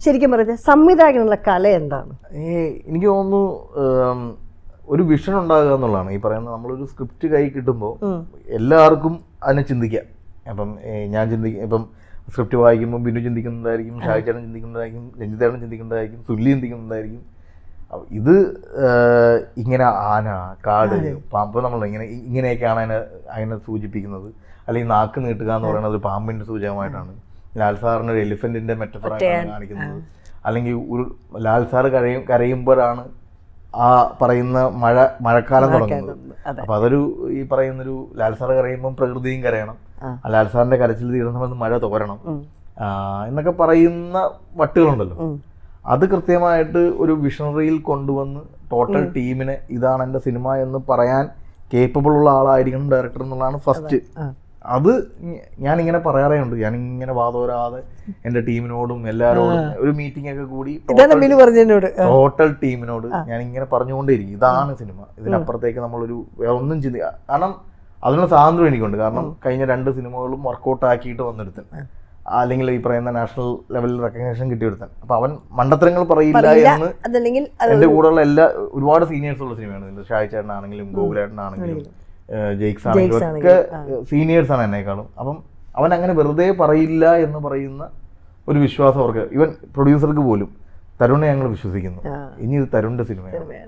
ശരിക്കും പറഞ്ഞാൽ സംവിധായകനുള്ള കല എന്താണ്? എനിക്ക് തോന്നുന്നു ഒരു വിഷൻ ഉണ്ടാകുക എന്നുള്ളതാണ്. ഈ പറയുന്നത് നമ്മളൊരു സ്ക്രിപ്റ്റ് കൈ കിട്ടുമ്പോൾ എല്ലാവർക്കും അതിനെ ചിന്തിക്കാം. അപ്പം ഞാൻ ഇപ്പം സ്ക്രിപ്റ്റ് വായിക്കുമ്പോൾ ബിനു ചിന്തിക്കുന്നതായിരിക്കും, ഷാഹിച്ചേട്ടൻ ചിന്തിക്കുന്നതായിരിക്കും, രഞ്ജിത്തേട്ടൻ ചിന്തിക്കുന്നതായിരിക്കും, സുല്ലി ചിന്തിക്കുന്നതായിരിക്കും. ഇത് ഇങ്ങനെ ആന, കാട്, പാമ്പ്, നമ്മൾ ഇങ്ങനെയൊക്കെയാണ് അതിനെ സൂചിപ്പിക്കുന്നത്. അല്ലെങ്കിൽ നാക്ക് നീട്ടുക എന്ന് പറയുന്നത് ഒരു പാമ്പിൻ്റെ സൂചകമായിട്ടാണ്. ലാൽ സാറിന് ഒരു എലിഫന്റിന്റെ മെറ്റഫറായിട്ടാണ് കാണിക്കുന്നത്. അല്ലെങ്കിൽ ഒരു ലാൽ സാറ് കരയുമ്പോഴാണ് ആ പറയുന്ന മഴക്കാലം തുടങ്ങുന്നത്. അപ്പൊ അതൊരു ഈ പറയുന്നൊരു ലാൽ സാറ് കരയുമ്പോൾ പ്രകൃതിയും കരയണം, ലാൽ സാറിന്റെ കരച്ചിൽ തീരുന്ന സമയത്ത് മഴ തോരണം എന്നൊക്കെ പറയുന്ന വട്ടുകളുണ്ടല്ലോ. അത് കൃത്യമായിട്ട് ഒരു വിഷണറിയിൽ കൊണ്ടുവന്ന് ടോട്ടൽ ടീമിനെ ഇതാണ് എൻ്റെ സിനിമ എന്ന് പറയാൻ കേപ്പബിൾ ഉള്ള ആളായിരിക്കണം ഡയറക്ടർ എന്നുള്ളതാണ് ഫസ്റ്റ്. അത് ഞാനിങ്ങനെ പറയാറേയുണ്ട്. ഞാനിങ്ങനെ വാദോരാതെ എൻ്റെ ടീമിനോടും എല്ലാവരോടും ഒരു മീറ്റിംഗ് ഒക്കെ കൂടി ടോട്ടൽ ടീമിനോട് ഞാനിങ്ങനെ പറഞ്ഞുകൊണ്ടേയിരിക്കും, ഇതാണ് സിനിമ, ഇതിനപ്പുറത്തേക്ക് നമ്മളൊരു ഒന്നും ചിന്തിക്കുക. കാരണം അതിനുള്ള സ്വാതന്ത്ര്യം എനിക്കുണ്ട്. കാരണം കഴിഞ്ഞ 2 സിനിമകളും വർക്കൗട്ട് ആക്കിയിട്ട് വന്നെടുത്തൻ, അല്ലെങ്കിൽ ഈ പറയുന്ന നാഷണൽ ലെവലിൽ റെക്കഗ്നേഷൻ കിട്ടിയെടുത്താൻ. അപ്പൊ അവൻ മണ്ടത്തരങ്ങൾ പറയില്ല എന്ന് എന്റെ കൂടെയുള്ള ഒരുപാട് സീനിയേഴ്സ് ഉള്ള സിനിമയാണ്. ഷാഹിച്ചേട്ടനാണെങ്കിലും ഗോകുലേട്ടനാണെങ്കിലും ജെയ്ക്സ് ആണെങ്കിലും ഒക്കെ സീനിയേഴ്സാണ് എന്നേക്കാളും. അപ്പം അവൻ അങ്ങനെ വെറുതെ പറയില്ല എന്ന് പറയുന്ന ഒരു വിശ്വാസം അവർക്ക്, ഈവൻ പ്രൊഡ്യൂസർക്ക് പോലും. തരുണിനെ ഞങ്ങൾ വിശ്വസിക്കുന്നു. ഇനി ഇത് തരുണിന്റെ സിനിമയാണ്.